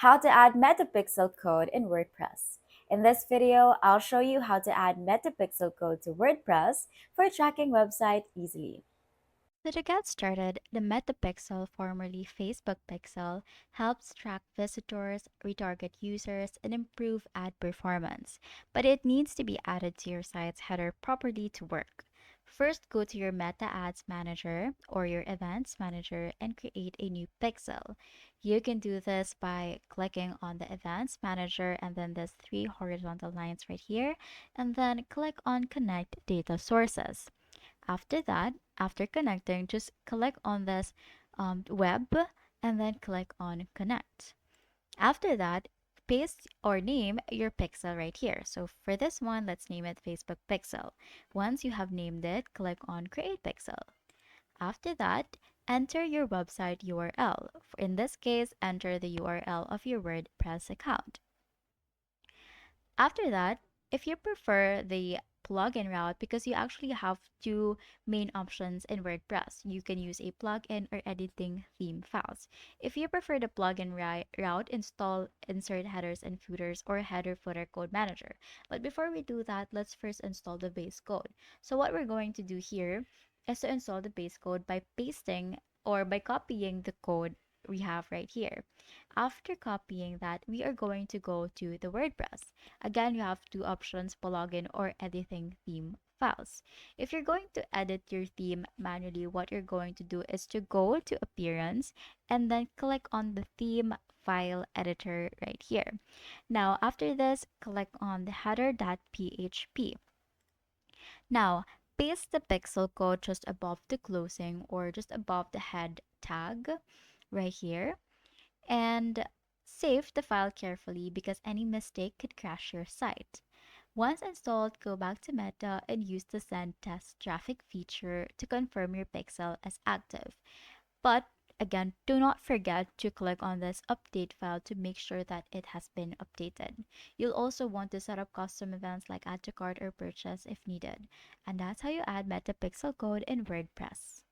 how to add metapixel code in WordPress. In this video, I'll show you how to add metapixel code to WordPress for tracking website easily. So to get started, the Metapixel, formerly Facebook Pixel, helps track visitors, retarget users, and improve ad performance. But it needs to be added to your site's header properly to work. First, go to your Meta Ads Manager or your Events Manager and create a new pixel. You can do this by clicking on the Events Manager and then there's three horizontal lines right here, and then click on Connect Data Sources. After that, after connecting, just click on this web and then click on connect. After that, paste or name your pixel right here. So for this one, let's name it Facebook Pixel. Once you have named it, click on Create Pixel. After that, enter your website URL. In this case, enter the URL of your WordPress account. After that, if you prefer the plugin route, because you actually have two main options in WordPress, you can use a plugin or editing theme files. If you prefer the plugin route, install insert headers and footers or header footer code manager. But before we do that, let's first install the base code. So what we're going to do here is to install the base code by pasting or by copying the code we have right here. After copying that, we are going to go to the WordPress. Again, you have two options, plugin or editing theme files. If you're going to edit your theme manually, what you're going to do is to go to Appearance and then click on the theme file editor right here. Now, after this, click on the header.php. Now, paste the pixel code just above the closing or just above the head tag right here and save the file carefully because any mistake could crash your site. Once installed, go back to Meta and use the send test traffic feature to confirm your pixel as active. But again, do not forget to click on this update file to make sure that it has been updated. You'll also want to set up custom events like add to cart or purchase if needed. And that's how you add Meta pixel code in WordPress.